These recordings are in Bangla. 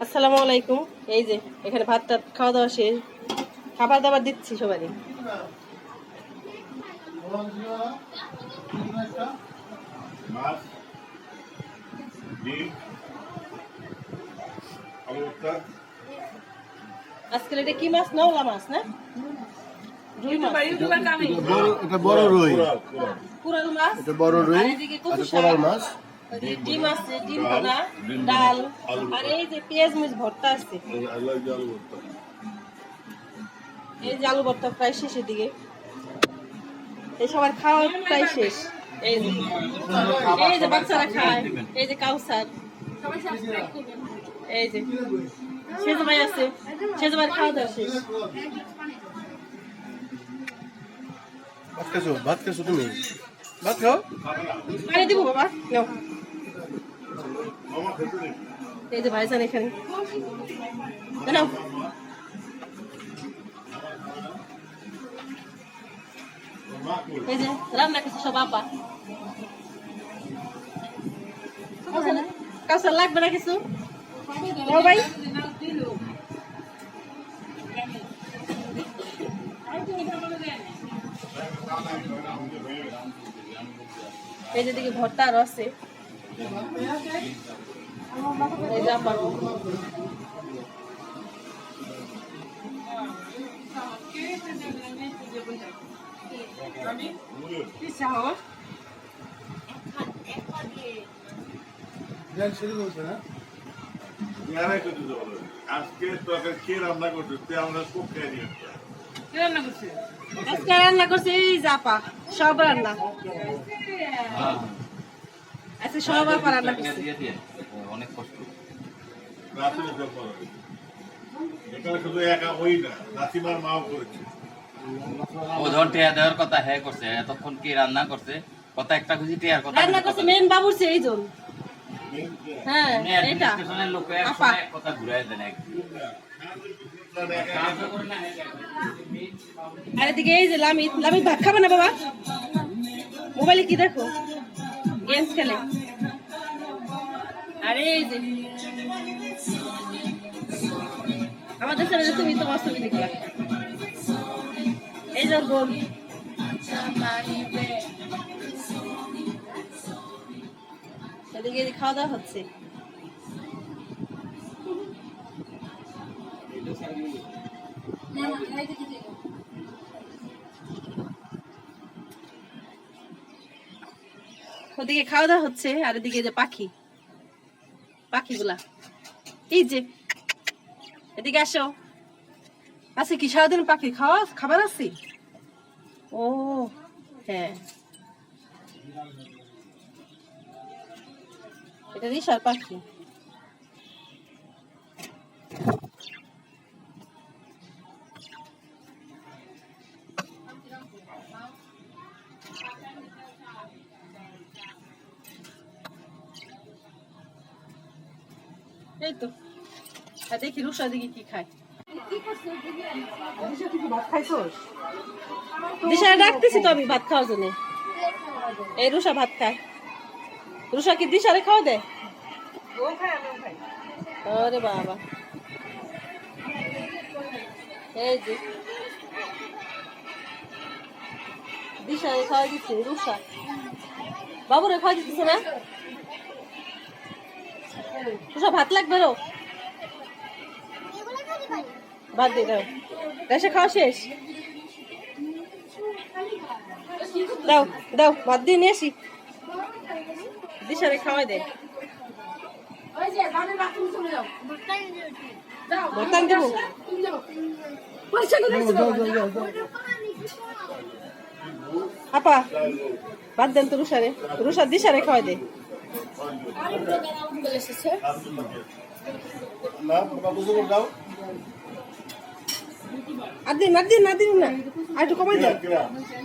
আসসালামু আলাইকুম। এই যে এখানে ভাত টাত খাওয়া দাওয়া শেষ, খাবার দাবার দিচ্ছি সবারই। আজকে এটা কি মাছ? নওলা মাছ না? রুই মাছ। এটা বড় রুই, কুরাল মাছ। এটা বড় রুই, আর এদিকে কচু শাক, কোরাল মাছ, ডিম আছে, ডিম ভোনা, ডাল, আর এই যে পেঁয়াজ মরিচ ভর্তা আছে। এই যে আলু ভর্তা প্রায় শেষের দিকে। এই সবার খাওয়া প্রায় শেষ। এই যে এই যে বাচ্চারা খায়, এই যে কাউসার, এই যে সেজু ভাই আছে, সেজু ভাই খাওয়া দাওয়া শেষ। ভাত খাইছো তুমি? ভাত খাও। পানি দিব বাবা, নাও। এই যে ভাইজান এখানে, নাও। এই যে রান্না করছে সব আপা। কাউসার লাগবে না কিছু? নাও ভাই। এই যে দিকে ভর্তা আরো আছে। এই যে আপা। আজকে তরকারি কে রান্না করছে? আমরা খুব খেয়ে নিয়েছি। আজকে রান্না করছে এই যে আপা, সব রান্না আজকে সব আপা রান্না করছে। অনেক কষ্ট। রাতে এসব করা হয়েছে। এখানে শুধু একা ওই না, নাসিমার মাও করেছে। ও যখন টেয়া দেওয়ার কথা হ্যাঁ করছে, এতক্ষণ কি রান্না করছে? কথা একটা খুশি টেয়ার কথা রান্না করছে মেন বাবুরছে এই জন। হ্যাঁ এটা স্টেশনের লোক আপা। এক কথা ঘুরাই দেন এক। আর এদিকে এই যে লামিত, লামিত ভাত খাবে না বাবা? মোবাইলে কি দেখো? গেমস খেলে। আরে এই যে আমাদের ছেলে, তুমি তোমার ছবি দেখলা। এই যে বোন, এদিকে খাওয়া দাওয়া হচ্ছে। ওদিকে খাওয়া দাওয়া হচ্ছে, আর এদিকে যে পাখি, পাখিগুলা এই যে এদিকে আসো। আছে কি সারাদিন পাখি খাবার আছে? ও হ্যাঁ, এটা রিসার পাখি। এই তো, আর দেখি রুষা দিকে কি খায়। দিশা ডাকতেছি তো আমি ভাত খাওয়ার জন্য। এই রুষা ভাত খায়। রুষা কি দিশারে খাওয়া দেয়? আরে বাবা, এই যে দিশারে খাওয়া দিচ্ছে রুষা, বাবুরে খাওয়া দিতেছে না। রুষা ভাত লাগবে রো, ভাত দিয়ে দাও। দেশে খাওয়া শেষ, দাও দাও ভাত দিয়ে নিয়ে আসি। দিশারে খাওয়াই দেয়। ভর্তান দেবো। আপা ভাত দেন তো রুষারে, রুষা দিশারে খাওয়াই দে। আর দিন আর দিন না দিন না, আর একটু কমাই দেন।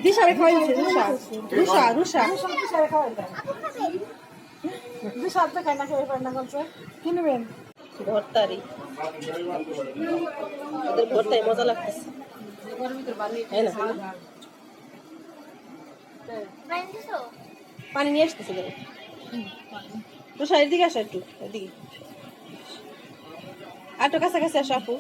দিশারে খাওয়াই দিচ্ছে রুষা, রুষা রুষা ভর্তারি, ওদের ভর্তাই মজা লাগতেছে। পানি নিয়ে আসতেছে রুষা, এদিকে আসো একটু, এদিকে আর তো কাছাকাছি আসো আপু।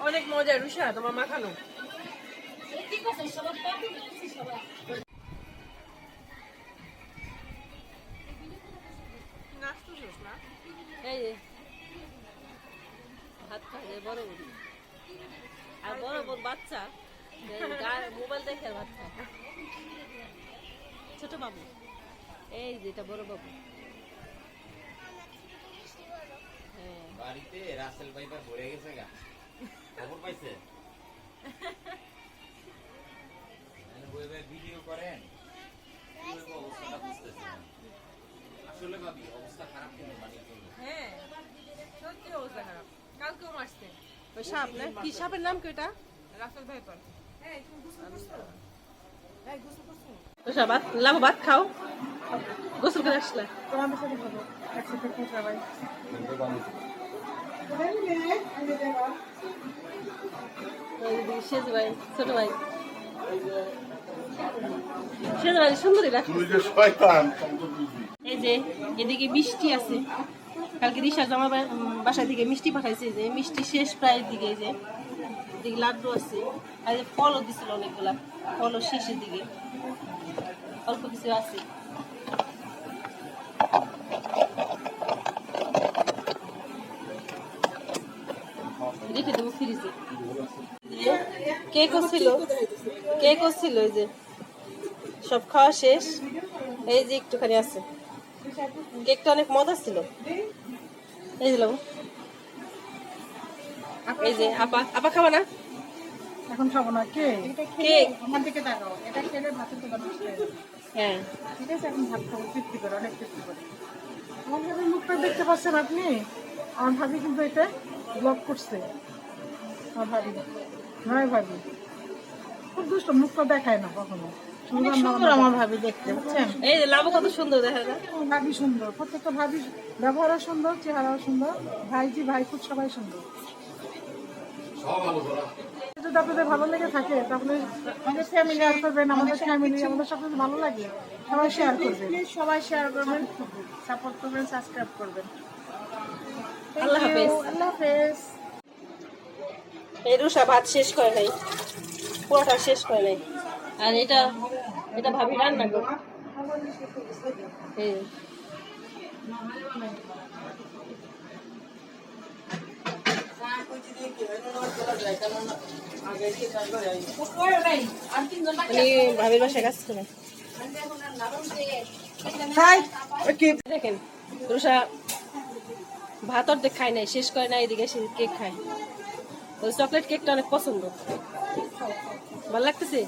অনেক মজা রুষা তোমার মাখানো। এই যে ভাত খায় বড় বড়, আর বড় বড় বাচ্চা মোবাইল দেখে আর ভাত খায়। ছোট বাবু, এই যেটা বড় বাবু। বাড়িতে রাসেল ভাইবার ভরে গেছে গা, খবর পাইছে? ভিডিও করেন, অবস্থাটা বুঝতেছে না। আসলে ভাবি অবস্থা খারাপ কিন্তু বাড়ি করলো। হ্যাঁ সত্যি অবস্থা খারাপ। কালকেও মারছে ওই সাপ না, কি সাপের নাম কি ওটা? Russell viper. ভাত লাভ, ভাত খাও, গোসল করে আসলে তোমাদের সাথে খাবো একসাথে সবাই। সেজ ভাই, ছোট ভাই, সেজ ভাই সুন্দরী লাগছে। তুই যে শয়তান। এই যে এদিকে মিষ্টি আছে, কালকে রিসা জামা বাসা থেকে মিষ্টি পাঠাইছে, যে মিষ্টি শেষ প্রায় দিকে। এই যে এদিকে লাড্ডু আছে, আর যে ফলও দিছিল অনেকগুলা, ফলও শেষের দিকে, অল্প কিছু আছে। রেখে দেবো ফ্রিজে। কেকও ছিল, কেকও ছিল, এই যে সব খাওয়া শেষ। এই যে একটুখানি আছে, কেকটা অনেক মজা ছিল। এই যে এই যে আপা, আপা খাবা না? এখন খাবো না। কেক আমার দিকে তাকাও, এটা খেলে ভাতের দোকান। হ্যাঁ ঠিক আছে, এখন ভাত খাবো তৃপ্তি করে, অনেক তৃপ্তি করে। আমার ভাবির মুখটা দেখতে পাচ্ছেন আপনি? আমার ভাবি কিন্তু এটা ব্লক করছে। আমার ভাবি নয়, ভাবি খুব দুষ্ট, মুখটা দেখায় না কখনো। সুন্দর আমার ভাবি দেখতে, বুঝছেন? এই যে লাভ কত সুন্দর দেখা যায়। ভাবি সুন্দর, প্রত্যেকটা ভাবি ব্যবহারও সুন্দর, চেহারাও সুন্দর, ভাইজি ভাই খুব সবাই সুন্দর। যদি আপনাদের ভালো লেগে থাকে তাহলে আমাদের ফ্যামিলি শেয়ার করবেন, আমাদের ফ্যামিলি আমাদের সব কিছু ভালো লাগে সবাই শেয়ার করবেন, সবাই শেয়ার করবেন, সাপোর্ট করবেন, সাবস্ক্রাইব করবেন। আল্লাহ হাফেজ। আল্লাহ হাফেজ। এই রুষা ভাত শেষ করে নাই, পুরোটা শেষ করে নাই। আর এটা এটা ভাবি রান্না করে। ভাবির বাসায় কাজ করে। দেখেন রুষা ভাত অর্ধেক খায় নাই, শেষ করে নাই, এদিকে সে কেক খায়। ওই চকলেট কেকটা অনেক পছন্দ, ভালো লাগতেছে।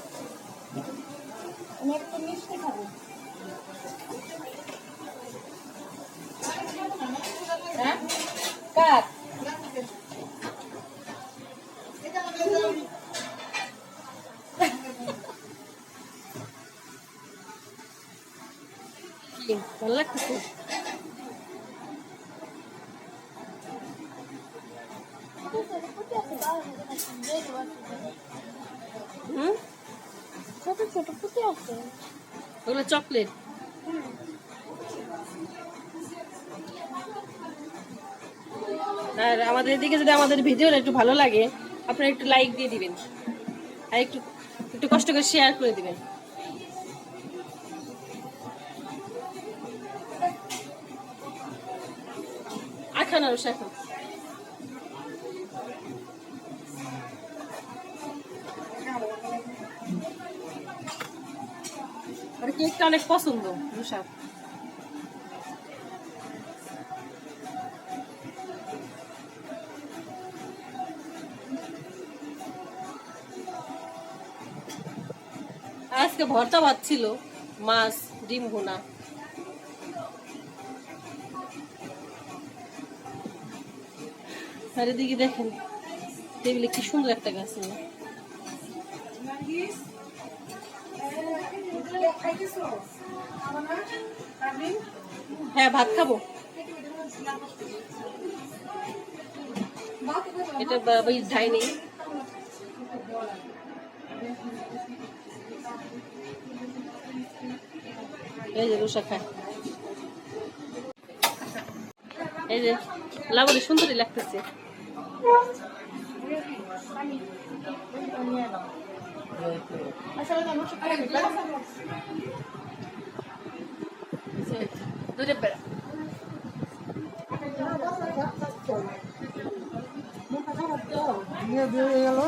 কার কি ভালো লাগতেছে? ছোট ছোট পুঁতি আছে, ওগুলো চকলেট। আর আমাদের এদিকে যদি আমাদের ভিডিওটা একটু ভালো লাগে, আপনারা একটু লাইক দিয়ে দিবেন, আর একটু একটু কষ্ট করে শেয়ার করে দিবেন। আখানা রোষ এখন কেকটা অনেক পছন্দ রুষা। আজকে ভর্তা ভাত ছিল, মাছ, ডিম ভুনা। আর এদিকে দেখেন টেবিলে কি সুন্দর একটা গাছ। হ্যাঁ ভাত খাবো। এটা বাবা ধাই নেই। এই যে রুষা খায়, এই যে লাবণী সুন্দরী লাগতেছে। দূরে বেড়া নিয়ে দিয়ে গেল